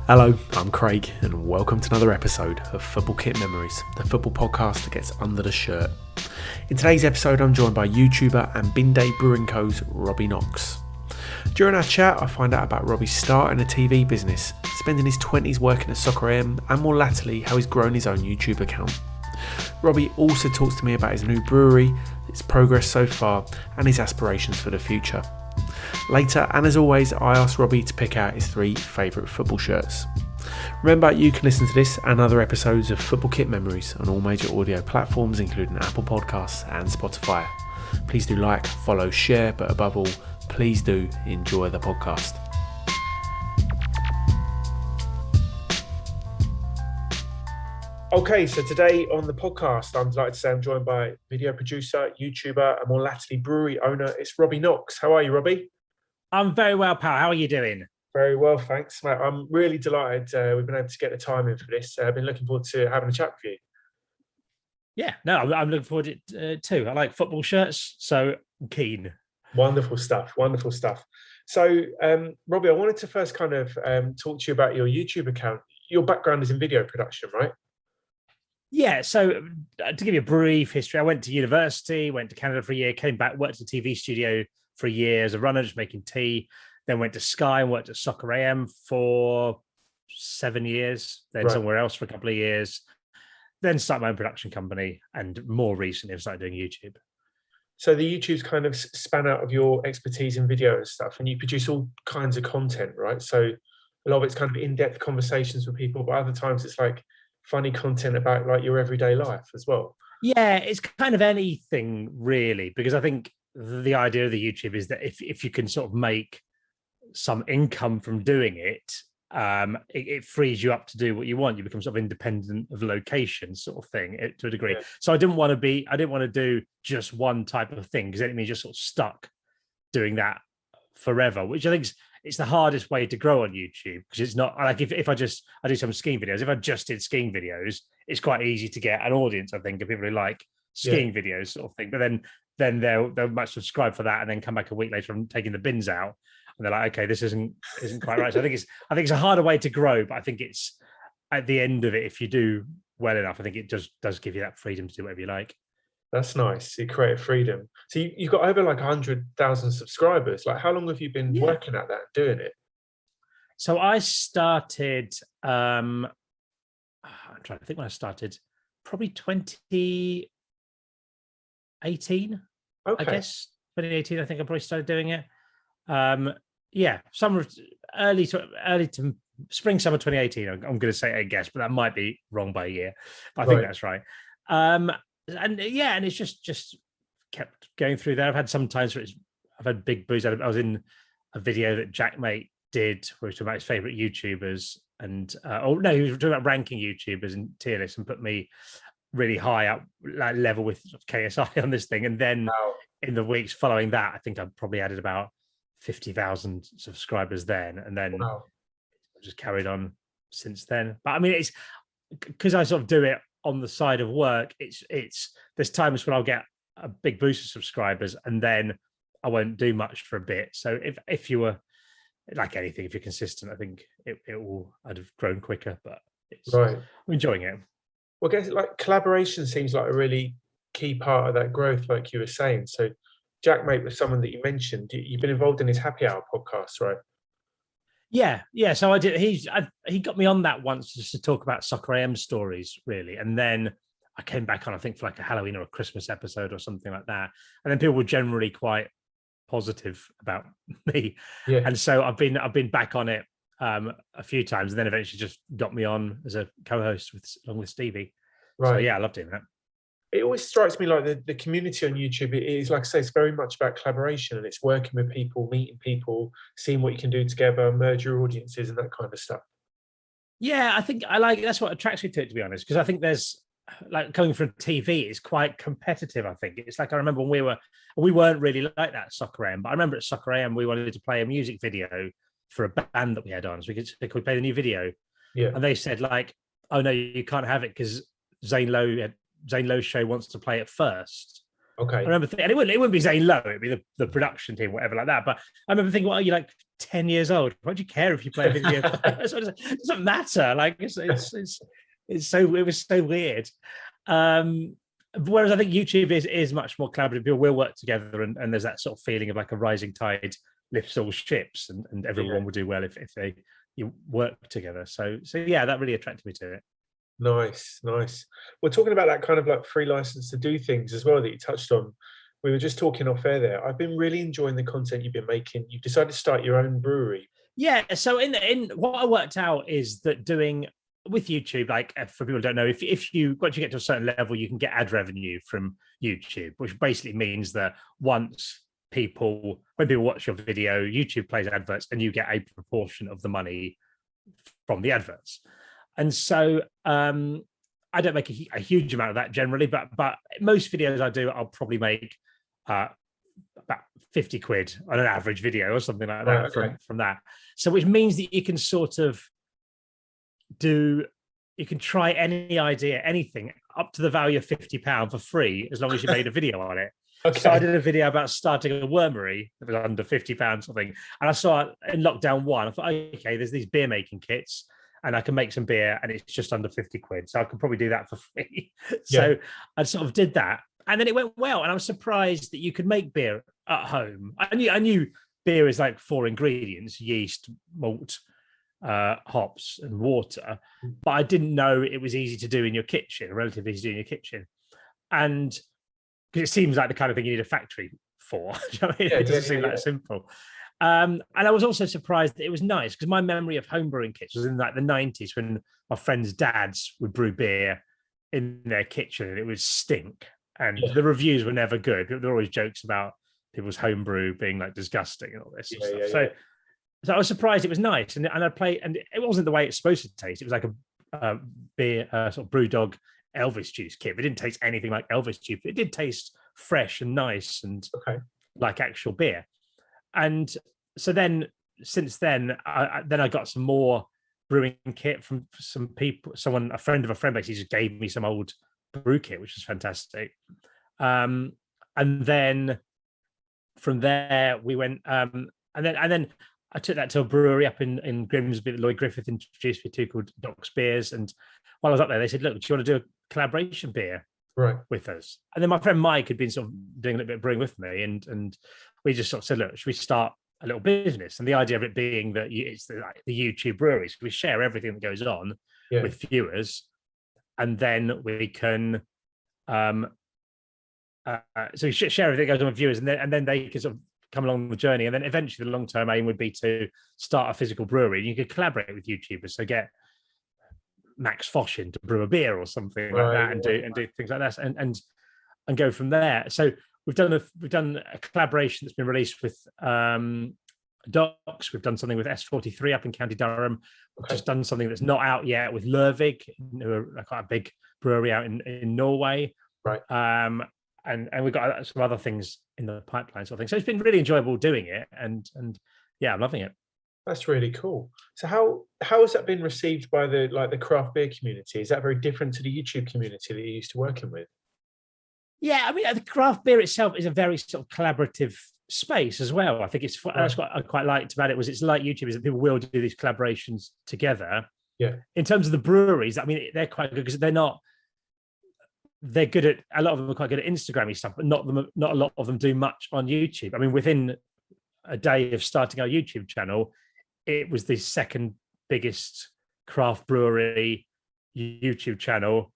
Hello, I'm Craig, and welcome to another episode of Football Kit Memories, the football podcast that gets under the shirt. In today's episode, I'm joined by YouTuber and Bin Day Brewing Co.'s Robbie Knox. During our chat, I find out about Robbie's start in a TV business, spending his 20s working at Soccer AM, and more latterly, how he's grown his own YouTube account. Robbie also talks to me about his new brewery, its progress so far, and his aspirations for the future. Later, and as always, I asked Robbie to pick out his 3 favourite football shirts. Remember, you can listen to this and other episodes of Football Kit Memories on all major audio platforms, including Apple Podcasts and Spotify. Please do like, follow, share, but above all, please do enjoy the podcast. Okay, so today on the podcast, I'm delighted to say I'm joined by video producer, YouTuber, and more latterly brewery owner. It's Robbie Knox. How are you, Robbie? I'm very well, pal. How are you doing? Very well, thanks, mate. I'm really delighted we've been able to get the time in for this. I've been looking forward to having a chat with you. Yeah, no, I'm looking forward to it too. I like football shirts, so I'm keen. Wonderful stuff, wonderful stuff. So, Robbie, I wanted to first kind of talk to you about your YouTube account. Your background is in video production, right? Yeah, so to give you a brief history, I went to university, went to Canada for a year, came back, worked at a TV studio for a year as a runner, just making tea, then went to Sky and worked at Soccer AM for 7 years, then somewhere else for a couple of years, then started my own production company, and more recently I've started doing YouTube. So the YouTube's kind of span out of your expertise in video and stuff, and you produce all kinds of content, right? So a lot of it's kind of in-depth conversations with people, but other times it's like funny content about like your everyday life as well. Yeah, it's kind of anything really, because I think the idea of the YouTube is that if you can sort of make some income from doing it, it frees you up to do what you want. You become sort of independent of location, sort of thing, to a degree. Yeah. So I didn't want to do just one type of thing, because then it means you're sort of stuck doing that forever, which I think it's the hardest way to grow on YouTube, because it's not like if I do some skiing videos. If I just did skiing videos, it's quite easy to get an audience, I think, of people who like skiing videos, sort of thing. But then they'll might subscribe for that and then come back a week later from taking the bins out, and they're like, okay, this isn't quite right. So I think it's a harder way to grow, but I think it's at the end of it, if you do well enough, I think it does give you that freedom to do whatever you like. That's nice. You create freedom. So you've got over like 100,000 subscribers. Like, how long have you been working at that, doing it? So I started, I'm trying to think when I started, probably 2018, I guess. 2018, I think I probably started doing it. Early to spring, summer 2018. I'm going to say, I guess, but that might be wrong by a year. But I think that's right. And it's just kept going through there. I've had some times where I've had big boosts. I was in a video that Jack Mate did where he was talking about his favorite YouTubers, and he was talking about ranking YouTubers and tier lists, and put me really high up, like level with KSI on this thing. And then in the weeks following that, I think I probably added about 50,000 subscribers then, and then I've just carried on since then. But I mean, it's because I sort of do it on the side of work. It's there's times when I'll get a big boost of subscribers and then I won't do much for a bit. So if you were like anything, if you're consistent, I think I'd have grown quicker. But I'm enjoying it. Well, I guess like collaboration seems like a really key part of that growth, like you were saying. So Jack Mate was someone that you mentioned. You've been involved in his Happy Hour podcast, right? Yeah. So I did. He got me on that once just to talk about Soccer AM stories, really, and then I came back on, I think, for like a Halloween or a Christmas episode or something like that. And then people were generally quite positive about me, and so I've been back on it a few times, and then eventually just got me on as a co-host along with Stevie. Right. So yeah, I love doing that. It always strikes me like the community on YouTube, it is, like I say, it's very much about collaboration, and it's working with people, meeting people, seeing what you can do together, merge your audiences and that kind of stuff. Yeah, I think that's what attracts me to it, to be honest, because I think there's, like, coming from TV, it's quite competitive. I think it's like, I remember when we weren't really like that at Soccer AM, but I remember at Soccer AM we wanted to play a music video for a band that we had on, so we could play the new video. Yeah, and they said like, oh no, you can't have it because Zane Lowe's show wants to play it first. Okay. I remember and it wouldn't be Zane Lowe, it'd be the production team, whatever like that. But I remember thinking, well, you like 10 years old. Why do you care if you play a video? It doesn't matter. Like it was so weird. Whereas I think YouTube is much more collaborative. People will work together, and there's that sort of feeling of like a rising tide lifts all ships, and everyone will do well if you work together. So yeah, that really attracted me to it. Nice. We're talking about that kind of like free license to do things as well that you touched on. We were just talking off air there. I've been really enjoying the content you've been making. You've decided to start your own brewery. Yeah. So in what I worked out is that doing with YouTube, like for people who don't know, if you once you get to a certain level, you can get ad revenue from YouTube, which basically means that when people watch your video, YouTube plays adverts and you get a proportion of the money from the adverts. And so I don't make a huge amount of that generally, but most videos I do, I'll probably make about 50 quid on an average video or something like that from that. So which means that you can sort of you can try any idea, anything up to the value of £50 for free, as long as you made a video on it. Okay. So I did a video about starting a wormery that was under £50 something. And I saw it in lockdown 1. I thought, okay, there's these beer making kits and I can make some beer and it's just under 50 quid. So I could probably do that for free. So I sort of did that. And then it went well. And I was surprised that you could make beer at home. I knew beer is like 4 ingredients: yeast, malt, hops and water. But I didn't know it was easy to do in your kitchen, relatively easy to do in your kitchen. And because it seems like the kind of thing you need a factory for. You know what I mean? It doesn't seem that simple. And I was also surprised that it was nice, because my memory of homebrewing kits was in like the 90s when my friends' dads would brew beer in their kitchen and it would stink. And the reviews were never good. There were always jokes about people's homebrew being like disgusting and all this sort of stuff. So I was surprised it was nice. And I played, and it wasn't the way it's supposed to taste. It was like a beer, sort of Brewdog Elvis juice kit. It didn't taste anything like Elvis juice, but it did taste fresh and nice and like actual beer. And so then, since then, I got some more brewing kit from some people. A friend of a friend basically just gave me some old brew kit, which was fantastic. And then from there we went, and then I took that to a brewery up in Grimsby that Lloyd Griffith introduced me to, called Doc's Beers. And while I was up there, they said, "Look, do you want to do a collaboration beer with us?" And then my friend Mike had been sort of doing a little bit of brewing with me, and we just sort of said, "Look, should we start a little business?" And the idea of it being that it's the YouTube brewery, so we share everything that goes on with viewers, and then we can so we share everything that goes on with viewers, and then they can sort of come along the journey. And then eventually the long-term aim would be to start a physical brewery, and you could collaborate with YouTubers. So get Max Foshin to brew a beer or something like that, and do things like that, and go from there. So we've done a collaboration that's been released with Docs. We've done something with S43 up in County Durham. We've just done something that's not out yet with Lervig, who are quite a big brewery out in Norway. And we've got some other things in the pipeline, sort of thing. So it's been really enjoyable doing it, and yeah, I'm loving it. That's really cool. So how has that been received by the craft beer community? Is that very different to the YouTube community that you're used to working with? Yeah, I mean, the craft beer itself is a very sort of collaborative space as well. I think that's what I quite liked about it, was it's like YouTube, is that people will do these collaborations together. Yeah. In terms of the breweries, I mean, they're quite good because they're good at, a lot of them are quite good at Instagram-y stuff, but not a lot of them do much on YouTube. I mean, within a day of starting our YouTube channel, it was the second biggest craft brewery YouTube channel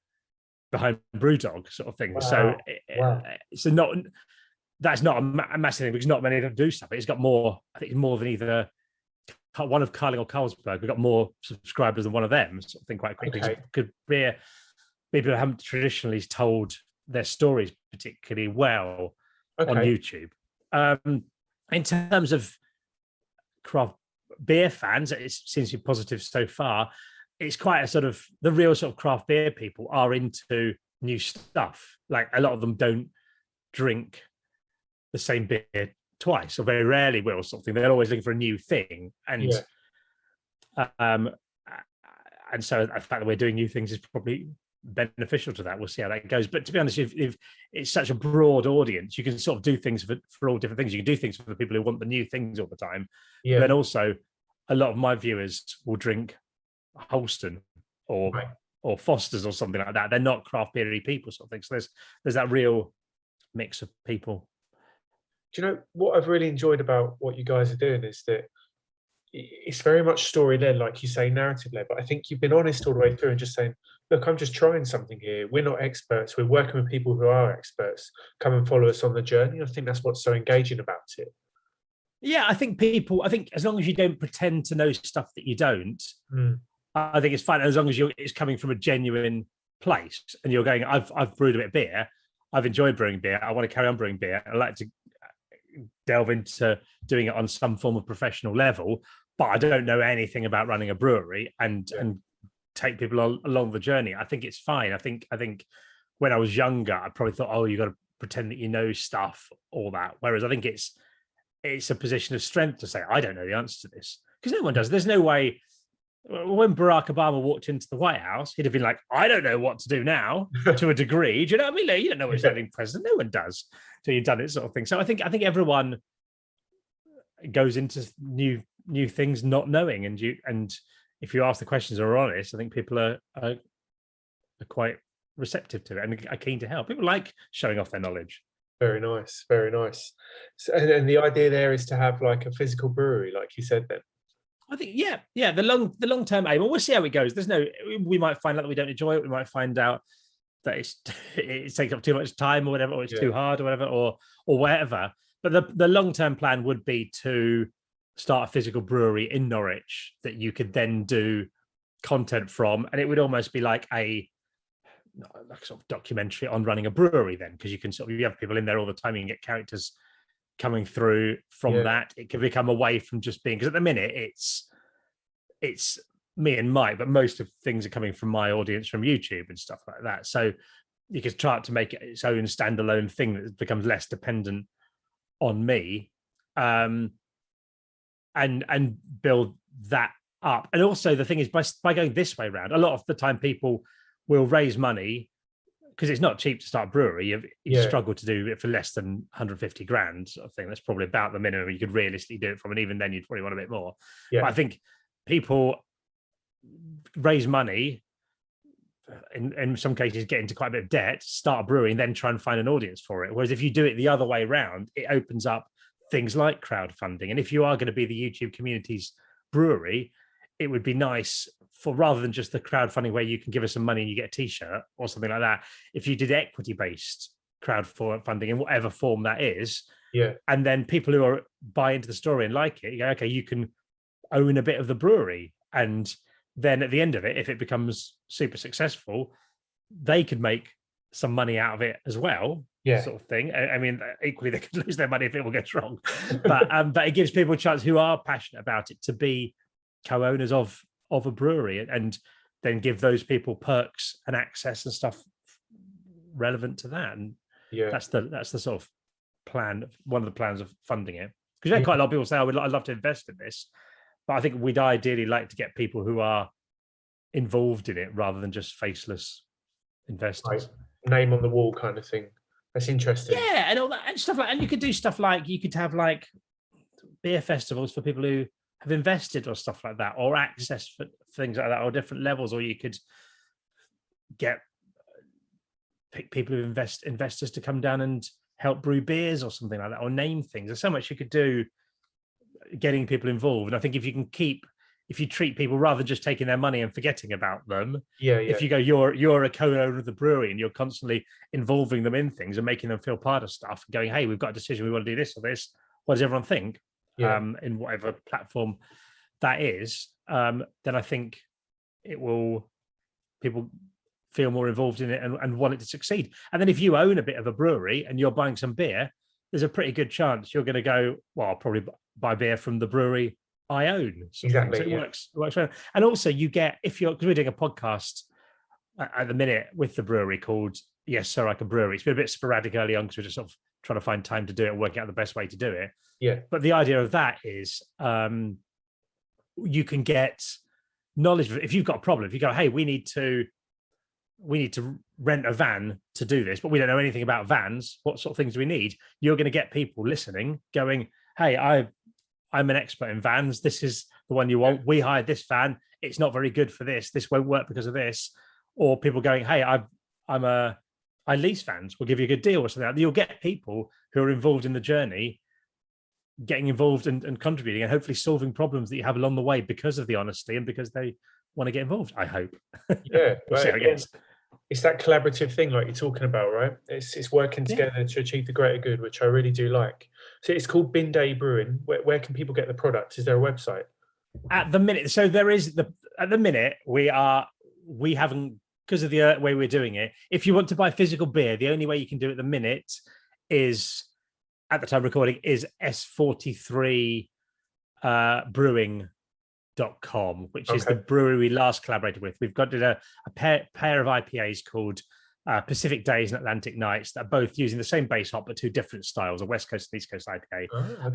behind Brewdog, sort of thing. Wow. So that's not a massive thing, because not many of them do stuff. It's got more, I think it's more than either one of Carling or Carlsberg. We've got more subscribers than one of them, sort of thing, quite quickly. Good beer. People haven't traditionally told their stories particularly well on YouTube. In terms of craft beer fans, it seems to be positive so far. It's quite a sort of, the real sort of craft beer people are into new stuff. Like, a lot of them don't drink the same beer twice, or very rarely will, something. They're always looking for a new thing. And so the fact that we're doing new things is probably beneficial to that. We'll see how that goes. But to be honest, if it's such a broad audience, you can sort of do things for all different things. You can do things for the people who want the new things all the time. Yeah. But then also, a lot of my viewers will drink Holston or Foster's or something like that. They're not craft beery people, sort of thing. So there's that real mix of people. Do you know what I've really enjoyed about what you guys are doing is that it's very much story led, like you say, narrative led. But I think you've been honest all the way through and just saying, look, I'm just trying something here. We're not experts. We're working with people who are experts. Come and follow us on the journey. I think that's what's so engaging about it. Yeah, I think as long as you don't pretend to know stuff that you don't, I think it's fine. As long as it's coming from a genuine place and you're going, I've brewed a bit of beer. I've enjoyed brewing beer. I want to carry on brewing beer. I like to delve into doing it on some form of professional level, but I don't know anything about running a brewery and take people along the journey. I think it's fine. I think when I was younger, I probably thought, oh, you got to pretend that you know stuff, all that. Whereas I think it's a position of strength to say, I don't know the answer to this, because no one does. There's no way. When Barack Obama walked into the White House, he'd have been like, I don't know what to do now, to a degree. Do you know what I mean? Like, you don't know what's happening president. No one does till you've done it, sort of thing. So I think everyone goes into new things not knowing, and if you ask the questions or are honest, I think people are quite receptive to it and are keen to help. People like showing off their knowledge. Very nice, very nice. So, and the idea there is to have like a physical brewery, like you said then. I think, yeah. The long term aim. Well, we'll see how it goes. We might find out that we don't enjoy it. We might find out that it takes up too much time or whatever, or it's too hard or whatever, or whatever. But the long term plan would be to start a physical brewery in Norwich that you could then do content from, and it would almost be like a sort of documentary on running a brewery then, because you can you have people in there all the time. You can get characters coming through from that. It can become away from just being, because at the minute it's me and Mike, but most of things are coming from my audience from YouTube and stuff like that. So you could try to make it its own standalone thing that becomes less dependent on me, and build that up. And also the thing is, by going this way around, a lot of the time people will raise money, because it's not cheap to start a brewery. You struggle to do it for less than 150 grand sort of thing. That's probably about the minimum you could realistically do it from, and even then you'd probably want a bit more. But I think people raise money, in some cases get into quite a bit of debt, start a brewery, and then try and find an audience for it. Whereas if you do it the other way around, it opens up things like crowdfunding. And if you are going to be the YouTube community's brewery, it would be nice for, rather than just the crowdfunding where you can give us some money and you get a t-shirt or something like that, if you did equity-based crowdfunding in whatever form that is, and then people who buy into the story and like it, you go, okay, you can own a bit of the brewery, and then at the end of it, if it becomes super successful, they could make some money out of it as well, sort of thing. I mean, equally they could lose their money if it all goes wrong, but it gives people a chance who are passionate about it to be co-owners of a brewery, and then give those people perks and access and stuff relevant to that. And that's the sort of plan, one of the plans of funding it, because quite a lot of people say, I'd love to invest in this, but I think we'd ideally like to get people who are involved in it rather than just faceless investors. Name on the wall kind of thing. That's interesting. Yeah, and all that and stuff like, and you could do stuff like, you could have like beer festivals for people who have invested or stuff like that, or access for things like that, or different levels, or you could pick people who investors to come down and help brew beers or something like that, or name things. There's so much you could do getting people involved. And I think if you treat people rather than just taking their money and forgetting about them, if you go, you're a co-owner of the brewery and you're constantly involving them in things and making them feel part of stuff, going, hey, we've got a decision, we want to do this or this, what does everyone think? In whatever platform that is, then I think people feel more involved in it and want it to succeed. And then if you own a bit of a brewery and you're buying some beer, there's a pretty good chance you're going to go, well, I'll probably buy beer from the brewery I own. Exactly. So it works well. And also you get, because we're doing a podcast at the minute with the brewery called Yes Sir I Can Brewery. It's been a bit sporadic early on because we're just sort of trying to find time to do it and work out the best way to do it. But the idea of that is you can get knowledge. If you've got a problem, if you go, hey, we need to we need to rent a van to do this, but we don't know anything about vans. What sort of things do we need? You're going to get people listening going, hey, I'm an expert in vans. This is the one you want. We hired this van. It's not very good for this. This won't work because of this. Or people going, hey, I lease vans. We'll give you a good deal or something. You'll get people who are involved in the journey getting involved and contributing and hopefully solving problems that you have along the way because of the honesty and because they want to get involved, I hope. Yeah, We'll see how it goes. It's that collaborative thing like you're talking about, right? It's working together to achieve the greater good, which I really do like. So it's called Bin Day Brewing. Where can people get the product? Is there a website? At the minute, so there is at the minute we haven't, because of the way we're doing it. If you want to buy physical beer, the only way you can do it at the minute is, at the time of recording, is S43 brewing.com, which is the brewery we last collaborated with. We've got a pair of IPAs called Pacific Days and Atlantic Nights that are both using the same base hop but two different styles, a West Coast and East Coast IPA.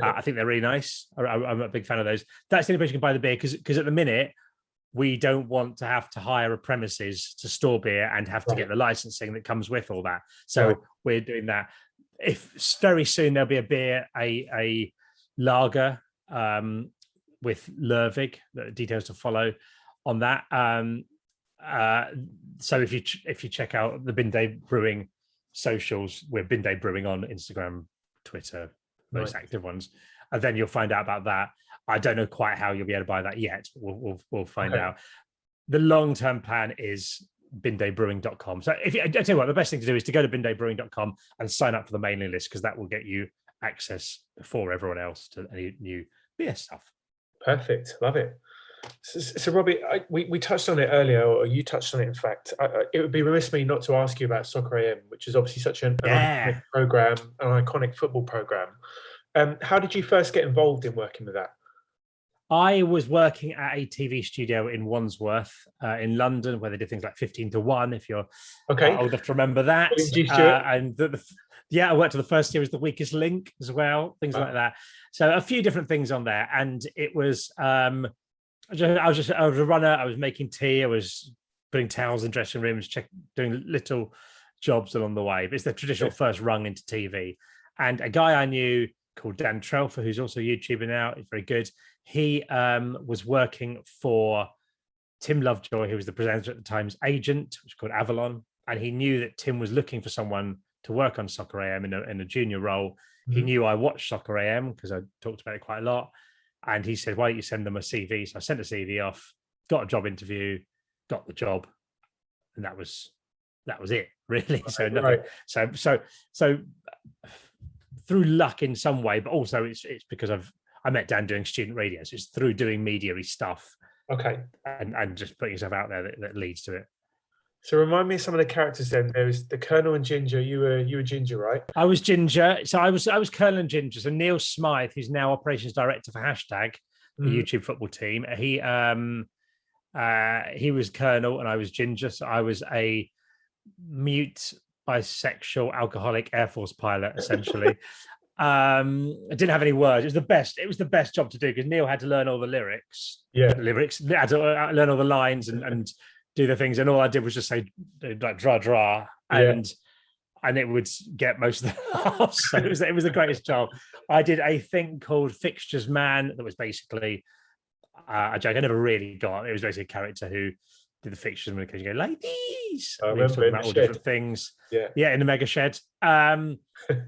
I think they're really nice. I'm a big fan of those. That's the only place you can buy the beer, because at the minute we don't want to have to hire a premises to store beer and have to get the licensing that comes with all that. So we're doing that. If very soon there'll be a beer, a lager with Lervig, the details to follow on that. So if you check out the Bin Day Brewing socials, we're Bin Day Brewing on Instagram, Twitter, most active ones, and then you'll find out about that. I don't know quite how you'll be able to buy that yet. We'll find out. The long-term plan is bindaybrewing.com. So I tell you what, the best thing to do is to go to bindaybrewing.com and sign up for the mailing list, because that will get you access before everyone else to any new beer stuff. Perfect. Love it. So Robbie, we touched on it earlier, or you touched on it, in fact. It would be remiss of me not to ask you about Soccer AM, which is obviously such an iconic program, an iconic football program. How did you first get involved in working with that? I was working at a TV studio in Wandsworth, in London, where they did things like 15 to 1, if you're old enough to remember that. And I worked on the first series, The Weakest Link, as well, things like that. So a few different things on there. And it was, I was a runner. I was making tea. I was putting towels in dressing rooms, doing little jobs along the way. But it's the traditional first rung into TV. And a guy I knew called Dan Trelfer, who's also a YouTuber now, is very good. He was working for Tim Lovejoy, who was the presenter at the time's agent, which was called Avalon. And he knew that Tim was looking for someone to work on Soccer AM in a junior role. He knew I watched Soccer AM because I talked about it quite a lot. And he said, why don't you send them a CV? So I sent a CV off, got a job interview, got the job. And that was it, really. So nothing. So through luck in some way, but also it's because I met Dan doing student radio. So it's through doing media-y stuff. And just putting yourself out there that leads to it. So remind me of some of the characters then. There was the Colonel and Ginger. You were Ginger, right? I was Ginger. So I was Colonel and Ginger. So Neil Smythe, who's now operations director for Hashtag, the YouTube football team. He was Colonel and I was Ginger. So I was a mute, bisexual, alcoholic Air Force pilot, essentially. I didn't have any words. It was the best job to do, because Neil had to learn all the lyrics. Had to learn all the lines and do the things, and all I did was just say like dra, and it would get most of the laughs. So it was the greatest job. I did a thing called Fixtures Man that was basically a joke I never really got. It was basically a character who did the fixtures and occasionally go, ladies, and he was talking about all different things. In the mega shed.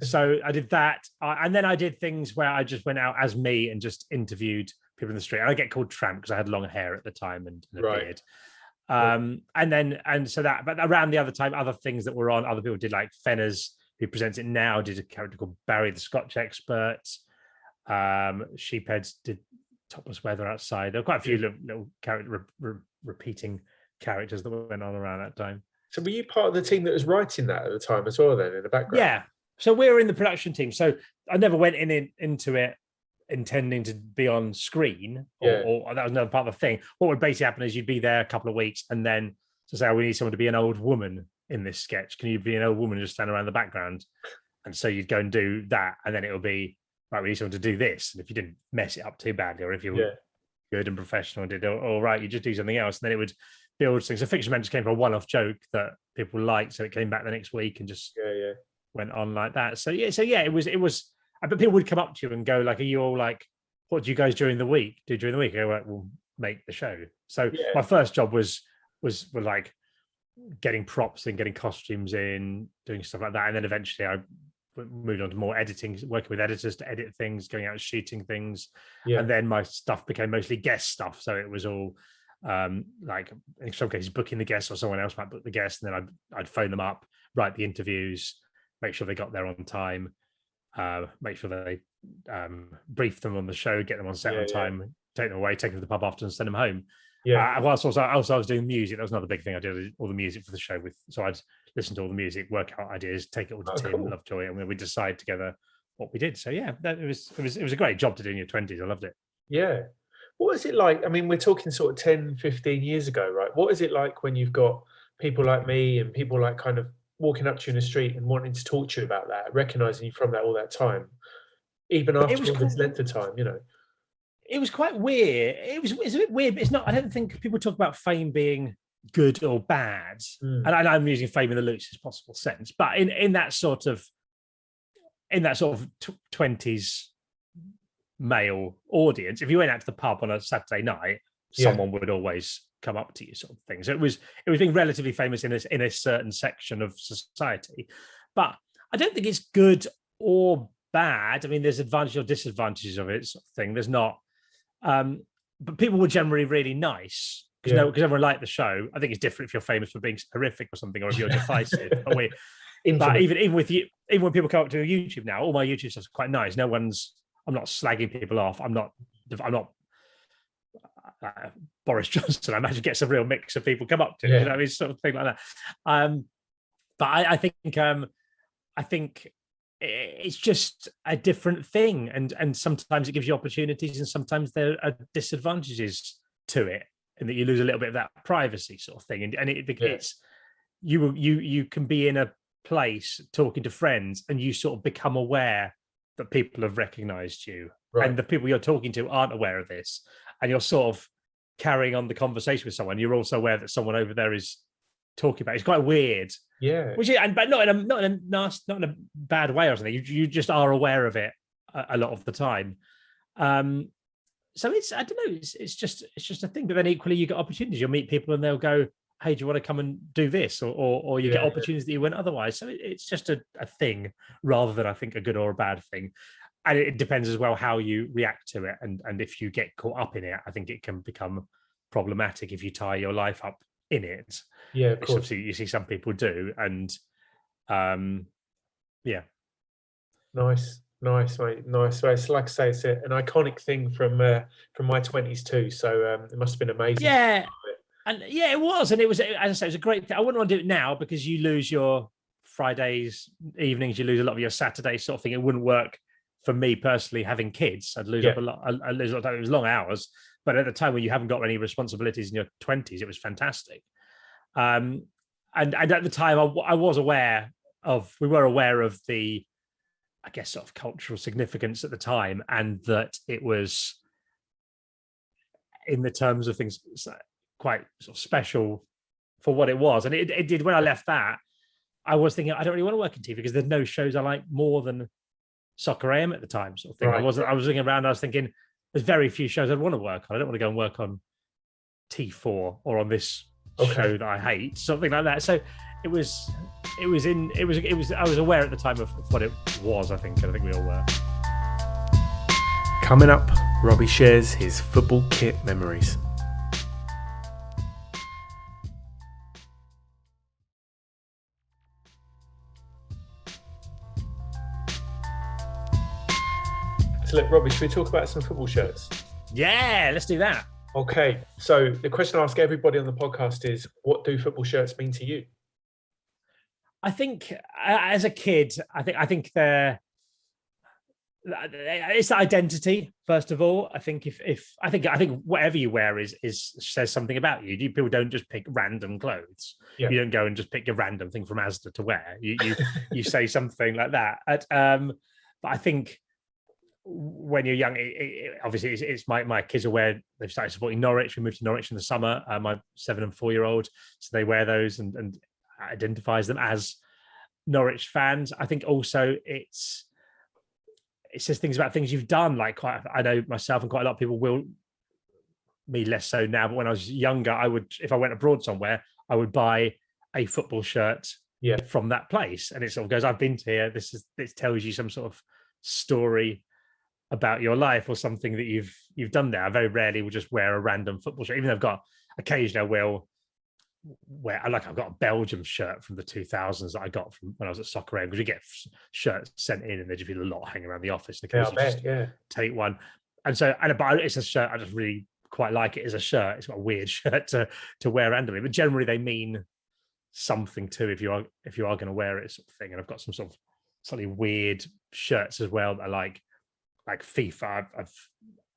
So I did that, and then I did things where I just went out as me and just interviewed people in the street. And I get called Tramp because I had long hair at the time and a beard. But around the other time, other things that were on, other people did, like Fenners, who presents it now, did a character called Barry the Scotch Expert. Sheepheads did Topless Weather Outside. There were quite a few little character repeating characters that went on around that time. So were you part of the team that was writing that at the time as well, then, in the background? Yeah. So we were in the production team. So I never went into it intending to be on screen, or that was another part of the thing. What would basically happen is you'd be there a couple of weeks, and then to say, we need someone to be an old woman in this sketch. Can you be an old woman and just stand around the background? And so you'd go and do that, and then it would be, right, we need someone to do this. And if you didn't mess it up too badly, or if you were good and professional and did all right, you just do something else, and then it would builds things. The fiction man just came from a one-off joke that people liked, so it came back the next week and just went on like that. So yeah, it was. But people would come up to you and go like, "Are you all like, what do you guys do during the week? I go, like, we'll make the show." So my first job was like getting props in, getting costumes in, doing stuff like that, and then eventually I moved on to more editing, working with editors to edit things, going out and shooting things, and then my stuff became mostly guest stuff. So it was all like in some cases booking the guests, or someone else might book the guests, and then I'd phone them up, write the interviews, make sure they got there on time, make sure they brief them on the show, get them on set on time, take them away, take them to the pub after and send them home. Whilst also I was doing music. That was another big thing. I did all the music for the show so I'd listen to all the music, work out ideas, take it all to Tim, Lovejoy, and we decide together what we did. So yeah, it was a great job to do in your 20s. I loved it. Yeah. What is it like? I mean, we're talking sort of 10, 15 years ago, right? What is it like when you've got people like me and people like kind of walking up to you in the street and wanting to talk to you about that, recognizing you from that all that time, even after all this length of time, you know? It was quite weird. It's a bit weird, but it's not. I don't think people talk about fame being good or bad, and I'm using fame in the loosest possible sense. But in that sort of 20s male audience, if you went out to the pub on a Saturday night, someone would always come up to you, sort of thing. So it was being relatively famous in a certain section of society. But I don't think it's good or bad. I mean, there's advantages or disadvantages of it, sort of thing. There's not. But people were generally really nice because everyone liked the show. I think it's different if you're famous for being horrific or something, or if you're divisive. But even when people come up to YouTube now, all my YouTube stuff's quite nice. I'm not slagging people off. I'm not Boris Johnson. I imagine gets a real mix of people come up to you know, I mean, sort of thing like that. But I think it's just a different thing, and sometimes it gives you opportunities, and sometimes there are disadvantages to it, and that you lose a little bit of that privacy sort of thing. And it's you can be in a place talking to friends, and you sort of become aware that people have recognized you, and the people you're talking to aren't aware of this, and you're sort of carrying on the conversation with someone. You're also aware that someone over there is talking about it. It's quite weird. Yeah, but not in a bad way or something. You just are aware of it a lot of the time. So I don't know. It's just a thing. But then equally, you get opportunities. You'll meet people, and they'll go, "Hey, do you want to come and do this?" Or you get opportunities that you wouldn't otherwise. So it's just a thing, rather than I think a good or a bad thing. And it depends as well how you react to it, and if you get caught up in it, I think it can become problematic if you tie your life up in it. Yeah, of course. Obviously, you see some people do, and nice, mate. Nice. Well, it's like I say, it's an iconic thing from my 20s too. So it must have been amazing. Yeah, and it was, and it was. As I say, it was a great thing. I wouldn't want to do it now because you lose your Fridays evenings, you lose a lot of your Saturdays sort of thing. It wouldn't work for me personally having kids. I'd lose up a lot. I'd lose a lot of time. It was long hours. But at the time when you haven't got any responsibilities in your 20s, it was fantastic. And at the time, we were aware of the, I guess, sort of cultural significance at the time, and that it was, in the terms of things, quite sort of special for what it was. And it did. When I left that, I was thinking, I don't really want to work in TV because there's no shows I like more than Soccer AM at the time, sort of thing. I was looking around, and I was thinking, there's very few shows I'd want to work on. I don't want to go and work on T4 or on this show that I hate, something like that. So I was aware at the time of what it was, I think, and I think we all were. Coming up, Robbie shares his football kit memories. So look, Robbie, should we talk about some football shirts? Yeah, let's do that. Okay, so the question I ask everybody on the podcast is, what do football shirts mean to you? I think as a kid, I think it's identity first of all. I think I think whatever you wear says something about you. People don't just pick random clothes. You don't go and just pick a random thing from Asda to wear. You say something like that. But I think when you're young, obviously it's my kids are where they've started supporting Norwich. We moved to Norwich in the summer. My 7 and 4-year-old, so they wear those and identifies them as Norwich fans. I think also it says things about things you've done. Like I know myself and quite a lot of people will, me less so now, but when I was younger, I would, if I went abroad somewhere, I would buy a football shirt from that place, and it sort of goes, I've been to here. This tells you some sort of story about your life or something that you've done there. I very rarely will just wear a random football shirt, even though I've got occasionally I will wear, like I've got a Belgium shirt from the 2000s that I got from when I was at Soccer Aid, because you get shirts sent in and there'd just be a lot hanging around the office. And take one. And so, but it's a shirt I just really quite like it as a shirt. It's got a weird shirt to wear randomly, but generally they mean something too if you are going to wear it, sort of thing. And I've got some sort of slightly weird shirts as well that I like FIFA.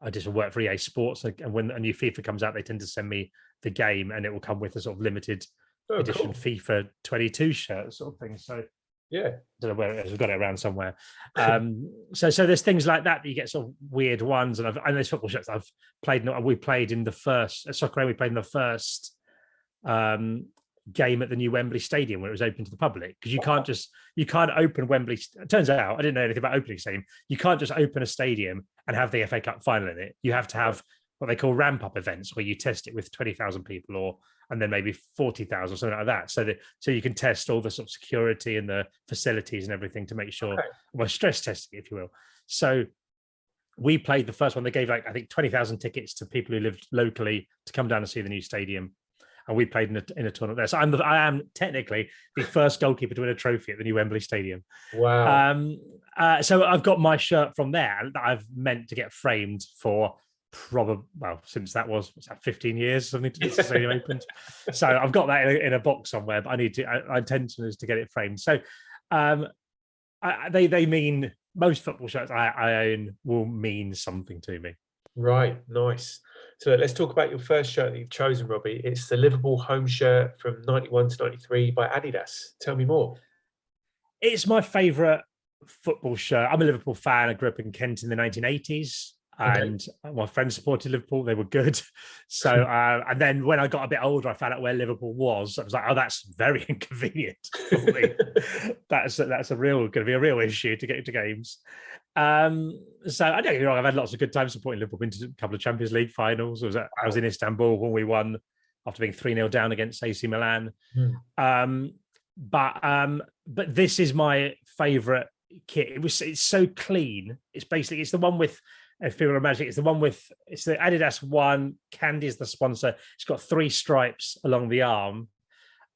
I just work for EA Sports, and when a new FIFA comes out, they tend to send me the game, and it will come with a sort of limited edition FIFA 22 shirt, sort of thing. So yeah, I don't know where it is. I've got it around somewhere. So there's things like that you get sort of weird ones, and there's football shirts I've played. We played in the first at Soccer Aid. We played in the first game at the new Wembley Stadium when it was open to the public, because you can't open Wembley. It turns out I didn't know anything about opening a stadium. You can't just open a stadium and have the FA Cup final in it. You have to have what they call ramp up events, where you test it with 20,000 people and then maybe 40,000 or something like that. So you can test all the sort of security and the facilities and everything to make sure, well, stress testing, if you will. So we played the first one. They gave I think 20,000 tickets to people who lived locally to come down and see the new stadium. And we played in a tournament there. So I am technically the first goalkeeper to win a trophy at the new Wembley Stadium. Wow. So I've got my shirt from there that I've meant to get framed for since that was 15 years, something since the stadium opened. So I've got that in a box somewhere, but my intention is to get it framed. So they mean, most football shirts I own will mean something to me. Right, nice. So let's talk about your first shirt that you've chosen, Robbie. It's the Liverpool home shirt from 91 to 93 by Adidas. Tell me more. It's my favourite football shirt. I'm a Liverpool fan. I grew up in Kent in the 1980s, and my friends supported Liverpool. They were good. So, and then when I got a bit older, I found out where Liverpool was. I was like, oh, that's very inconvenient for me. that's going to be a real issue to get to games. So I don't get me wrong, I've had lots of good times supporting Liverpool. Been to a couple of Champions League finals. I was in Istanbul when we won after being 3-0 down against AC Milan. But this is my favourite kit. It's so clean. It's the one with, if people imagine, it's the Adidas one. Candy is the sponsor. It's got 3 stripes along the arm,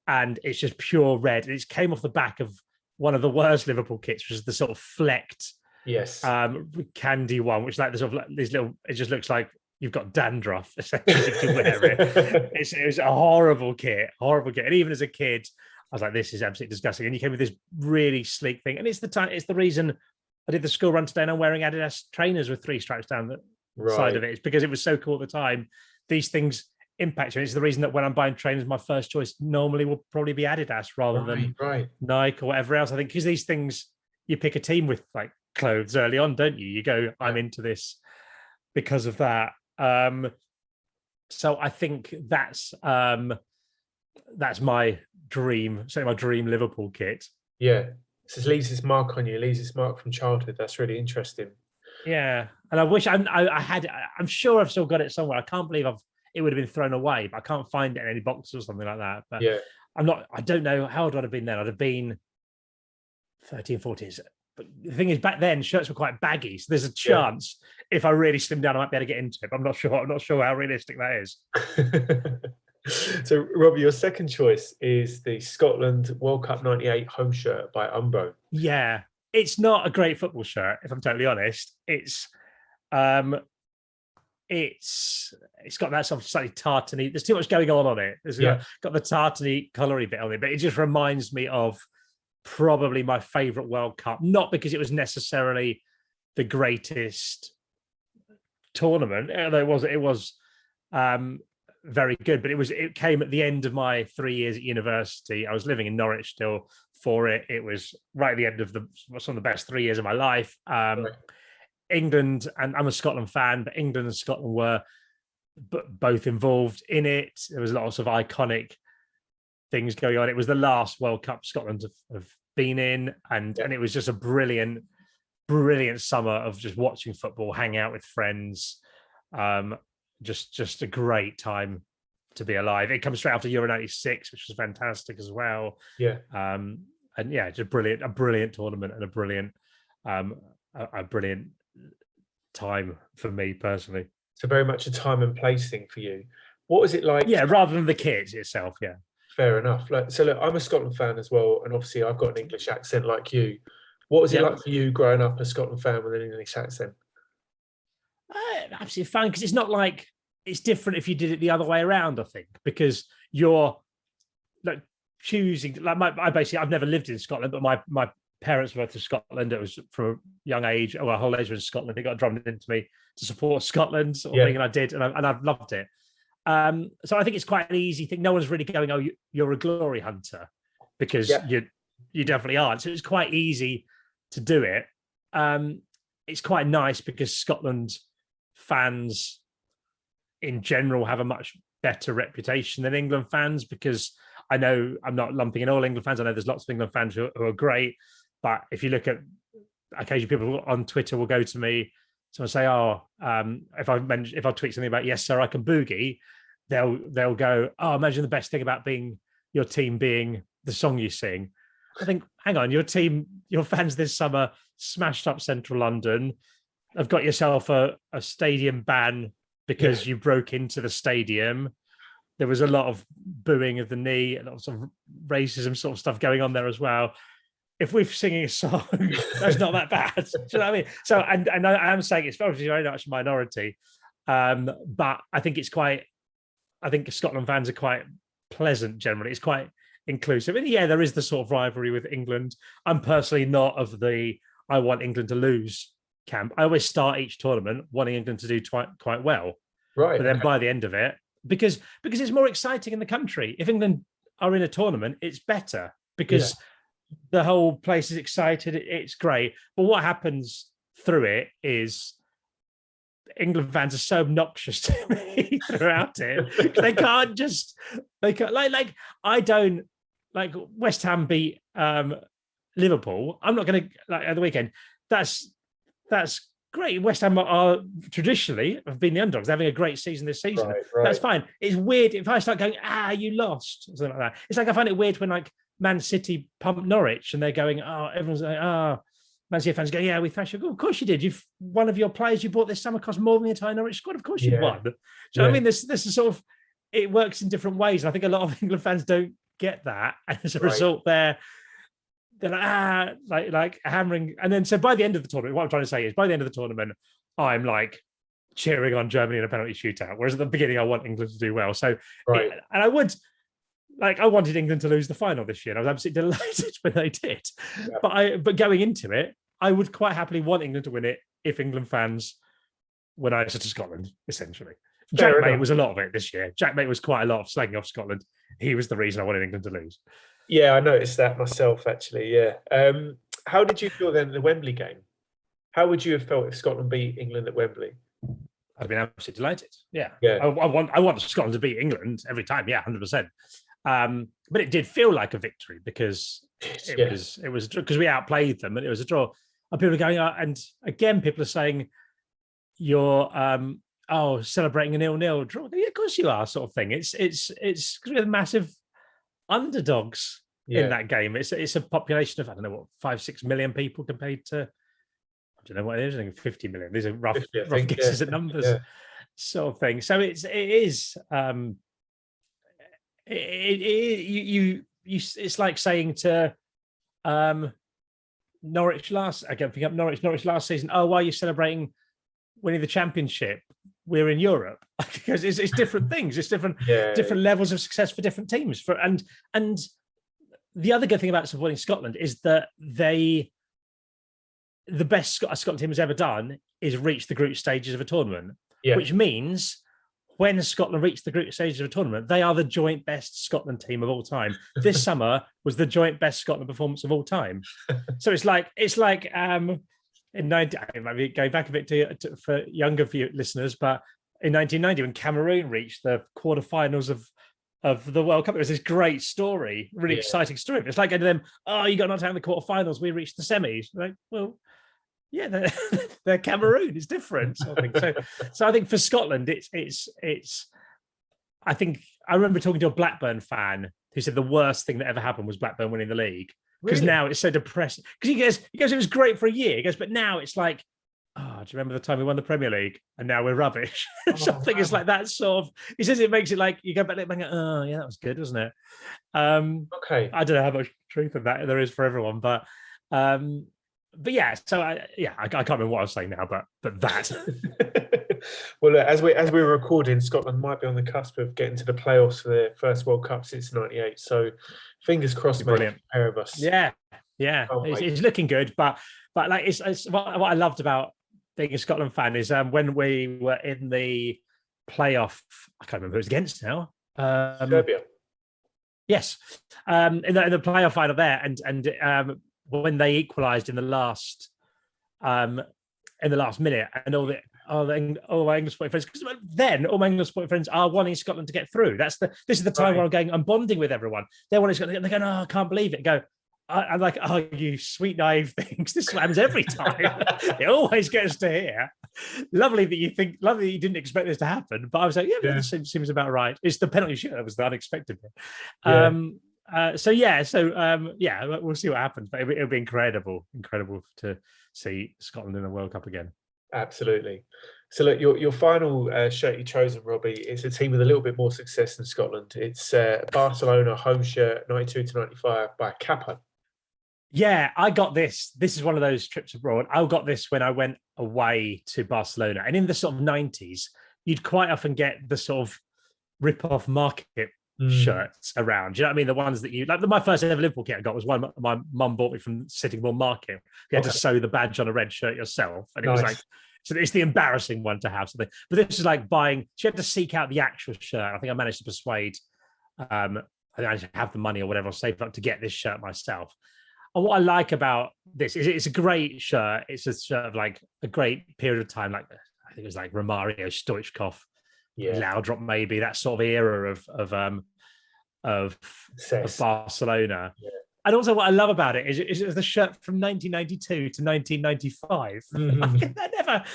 and it's just pure red. And it came off the back of one of the worst Liverpool kits, which is the sort of flecked candy one, which like the sort of like these little, it just looks like you've got dandruff essentially to wear it. It was a horrible kit. And even as a kid, I was like, this is absolutely disgusting. And you came with this really sleek thing. And it's the reason I did the school run today and I'm wearing Adidas trainers with 3 stripes down the side of it. It's because it was so cool at the time. These things impact you. And it's the reason that when I'm buying trainers, my first choice normally will probably be Adidas rather than Nike or whatever else. I think because these things, you pick a team with like clothes early on, don't you? You go, I'm into this because of that. So I think that's my dream, certainly my dream Liverpool kit. Yeah, so it leaves this mark on you, leaves this mark from childhood. That's really interesting. Yeah, and I wish I had. I'm sure I've still got it somewhere. I can't believe it would have been thrown away, but I can't find it in any boxes or something like that. But yeah, I don't know how old I'd have been then. I'd have been 13, 14. But the thing is, back then shirts were quite baggy, so there's a chance if I really slimmed down, I might be able to get into it. But I'm not sure how realistic that is. So, Robbie, your second choice is the Scotland World Cup '98 home shirt by Umbro. Yeah, it's not a great football shirt, if I'm totally honest. It's got that sort of slightly tartany. There's too much going on it. It's got the tartany colory bit on it, but it just reminds me of probably my favorite World Cup, not because it was necessarily the greatest tournament, although it was very good, but it came at the end of my 3 years at university. I was living in Norwich still for it. It was right at the end of some of the best 3 years of my life. England, and I'm a Scotland fan, but England and Scotland were both involved in it. There was lots of iconic things going on. It was the last World Cup Scotland have been in, and it was just a brilliant summer of just watching football, hang out with friends. Just a great time to be alive. It comes straight after Euro 96, which was fantastic as well. Yeah. And yeah, just a brilliant tournament and a brilliant time for me personally. So very much a time and place thing for you. What was it like? Yeah, rather than the kit itself. Yeah. Fair enough. So look, I'm a Scotland fan as well, and obviously I've got an English accent like you. What was it like for you growing up a Scotland fan with an English accent? Absolutely fun, because it's not like, it's different if you did it the other way around, I think, because you're like choosing, like I've never lived in Scotland, but my parents were to Scotland. It was from a young age, or a whole age in Scotland. They got drummed into me to support Scotland, sort of thing, and I did, and I've loved it. So I think it's quite an easy thing. No one's really going, "Oh, you're a glory hunter," because you definitely aren't. So it's quite easy to do it. It's quite nice because Scotland fans in general have a much better reputation than England fans, because I know I'm not lumping in all England fans. I know there's lots of England fans who are great, but if you look at, occasionally people on Twitter will go to me, someone say, if I tweet something about "Yes, sir, I can boogie," they'll go, "Oh, imagine the best thing about being your team being the song you sing." I think, hang on, your fans this summer smashed up central London, have got yourself a stadium ban because you broke into the stadium. There was a lot of booing of the knee and lots of racism sort of stuff going on there as well. If we're singing a song, that's not that bad. Do you know what I mean? So, and I am saying it's obviously very much a minority, but I think Scotland fans are quite pleasant generally. It's quite inclusive. And yeah, there is the sort of rivalry with England. I'm personally not of the "I want England to lose" camp. I always start each tournament wanting England to do quite well. Right. But then by the end of it, because it's more exciting in the country. If England are in a tournament, it's better because the whole place is excited. It's great. But what happens through it is England fans are so obnoxious to me throughout it. They can't like I don't like West Ham beat Liverpool. I'm not going to, like, at the weekend. That's great. West Ham are traditionally have been the underdogs. They're having a great season this season. Right. That's fine. It's weird if I start going, you lost, or something like that. It's like I find it weird when like Man City pump Norwich and they're going, everyone's like, Man City fans go, yeah, we thrashed you. Oh, of course you did. One of your players you bought this summer cost more than the entire Norwich squad. Of course you won. Do you know what I mean? This is sort of, it works in different ways. And I think a lot of England fans don't get that. And as a result, they're like hammering. And then so by the end of the tournament, what I'm trying to say is by the end of the tournament, I'm like cheering on Germany in a penalty shootout. Whereas at the beginning, I want England to do well. So, and I wanted England to lose the final this year. And I was absolutely delighted when they did. Yeah. But going into it, I would quite happily want England to win it if England fans were nicer to Scotland, essentially. Jack Mate was a lot of it this year. Jack Mate was quite a lot of slagging off Scotland. He was the reason I wanted England to lose. Yeah, I noticed that myself, actually, yeah. How did you feel then in the Wembley game? How would you have felt if Scotland beat England at Wembley? I'd have been absolutely delighted. Yeah. I want Scotland to beat England every time. Yeah, 100%. But it did feel like a victory because it was because we outplayed them and it was a draw. And people are going, and again, people are saying you're celebrating a 0-0 draw. Yeah, of course you are, sort of thing. It's because we're massive underdogs in that game. It's a population of, I don't know what, 5-6 million people compared to, I don't know what it is, I think 50 million. These are rough guesses at numbers, sort of thing. So it's like saying to Norwich last season, why are you celebrating winning the championship? We're in Europe. Because it's different things. It's different levels of success for different teams. And the other good thing about supporting Scotland is that the best Scotland team has ever done is reach the group stages of a tournament, which means when Scotland reach the group stages of a tournament, they are the joint best Scotland team of all time. This summer was the joint best Scotland performance of all time. So it's like in 90, it might be going back a bit for younger listeners, but in 1990, when Cameroon reached the quarterfinals of the World Cup, it was this great story, really exciting story. It's like going to them, oh, you got knocked out in the quarterfinals, we reached the semis. Like, well, yeah, they're Cameroon. It's different. So I think for Scotland, it's. I think I remember talking to a Blackburn fan who said the worst thing that ever happened was Blackburn winning the league, because now it's so depressing. Because he goes, it was great for a year. He goes, but now it's like, oh, do you remember the time we won the Premier League and now we're rubbish? Something is like that sort of. He says it makes it like you go back and go, oh yeah, that was good, wasn't it? Okay. I don't know how much truth of that there is for everyone, but yeah. So I can't remember what I was saying now, but that. Well, look, as we're recording, Scotland might be on the cusp of getting to the playoffs for their first World Cup since '98. So, fingers crossed, mate, for a pair of us. Yeah. It's looking good, but like it's what I loved about being a Scotland fan is when we were in the playoff. I can't remember who it was against now. Serbia. Yes, in the playoff final there, and when they equalised in the last minute, and all my English sporting friends, because then all my English sporting friends are wanting Scotland to get through. This is the time where I'm bonding with everyone. They're wanting Scotland. They're going, oh, I can't believe it. I'm like, oh, you sweet naive things. This happens every time. It always gets to here. Lovely that you didn't expect this to happen. But I was like, yeah. This seems about right. It's the penalty shoot that was the unexpected bit. We'll see what happens. But it'll be incredible to see Scotland in the World Cup again. Absolutely. So look, your final shirt you chosen, Robbie, is a team with a little bit more success than Scotland. It's Barcelona home shirt, 92-95 by Kappa. Yeah, I got this. This is one of those trips abroad. I got this when I went away to Barcelona. And in the sort of 90s, you'd quite often get the sort of rip-off market shirts around. You know what I mean? The ones that my first ever Liverpool kit I got was one my mum bought me from Sittingbourne Market. You had to sew the badge on a red shirt yourself. And it was like, so it's the embarrassing one to have. But this is like buying, she had to seek out the actual shirt. I think I managed to persuade, I managed to have the money or whatever, I'll save up to get this shirt myself. And what I like about this is it's a great shirt. It's a sort of like a great period of time. Like I think it was like Romario, Stoichkov, Laudrup, maybe that sort of era of Barcelona. Yeah. And also what I love about it is the shirt from 1992 to 1995. Mm-hmm. That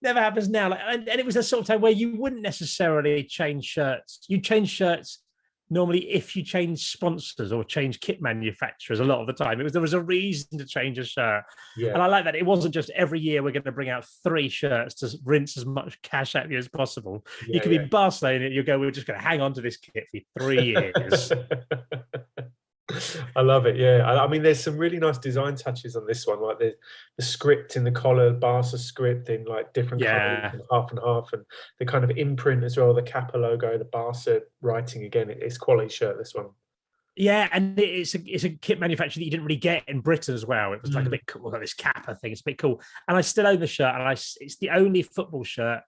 never happens now. And it was a sort of time where you wouldn't necessarily change shirts. You change shirts normally if you change sponsors or change kit manufacturers a lot of the time. There was a reason to change a shirt. Yeah. And I like that. It wasn't just every year we're going to bring out 3 shirts to rinse as much cash at you as possible. Yeah, you could be Barcelona and you go, we're just going to hang on to this kit for 3 years. I love it. Yeah. I mean, there's some really nice design touches on this one. Like the script in the collar, Barca script in like different colors, and half, and the kind of imprint as well, the Kappa logo, the Barca writing again. It's quality shirt, this one. Yeah, and it's a kit manufacturer that you didn't really get in Britain as well. It was like a bit cool, like this Kappa thing. It's a bit cool. And I still own the shirt, and it's the only football shirt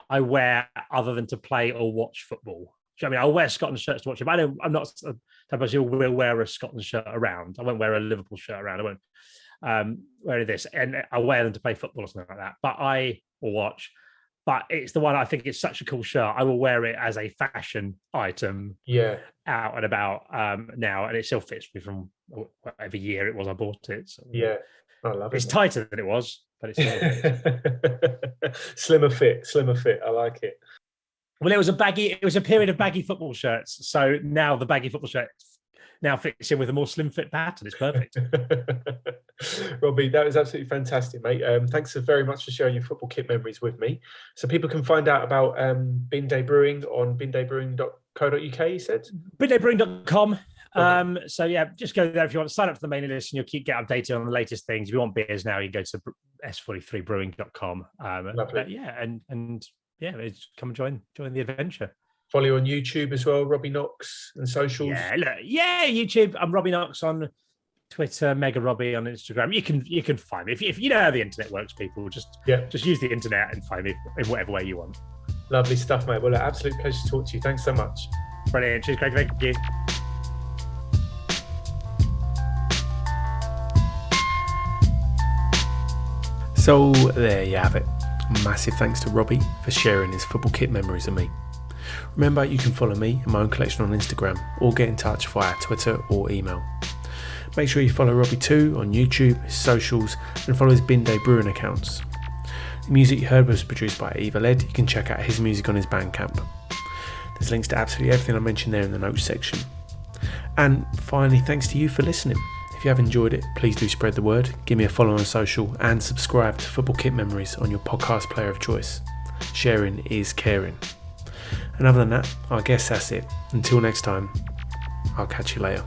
I wear other than to play or watch football. I mean, I'll wear Scotland shirts to watch it, but I'm not a type of person who will wear a Scotland shirt around. I won't wear a Liverpool shirt around. I won't wear this, and I'll wear them to play football or something like that. But I will watch. But it's the one I think it's such a cool shirt. I will wear it as a fashion item, out and about now, and it still fits me from whatever year it was I bought it. So, yeah, I love it. It's tighter than it was, but it's slimmer fit. I like it. Well, it was a period of baggy football shirts. So now the baggy football shirt now fits in with a more slim fit pattern. It's perfect. Robbie, that was absolutely fantastic, mate. Thanks very much for sharing your football kit memories with me. So people can find out about Bin Day Brewing on binDayBrewing.co.uk, you said? binDayBrewing.com. So yeah, just go there if you want to sign up for the mailing list and you'll get updated on the latest things. If you want beers now, you can go to s43brewing.com. Come and join the adventure. Follow you on YouTube as well, Robbie Knox, and socials. YouTube. I'm Robbie Knox on Twitter, Mega Robbie on Instagram. You can find me if you know how the internet works. People just use the internet and find me in whatever way you want. Lovely stuff, mate. Well, absolute pleasure to talk to you. Thanks so much. Brilliant. Cheers, Craig. Thank you. So there you have it. Massive thanks to Robbie for sharing his football kit memories of me. Remember, you can follow me and my own collection on Instagram or get in touch via Twitter or email. Make sure you follow Robbie too on YouTube, his socials, and follow his Bin Day Brewing accounts. The music you heard was produced by Eva Led. You can check out his music on his Bandcamp. There's links to absolutely everything I mentioned there in the notes section. And finally, thanks to you for listening. If you have enjoyed it, please do spread the word, give me a follow on social, and subscribe to Football Kit Memories on your podcast player of choice. Sharing is caring. And other than that, I guess that's it. Until next time, I'll catch you later.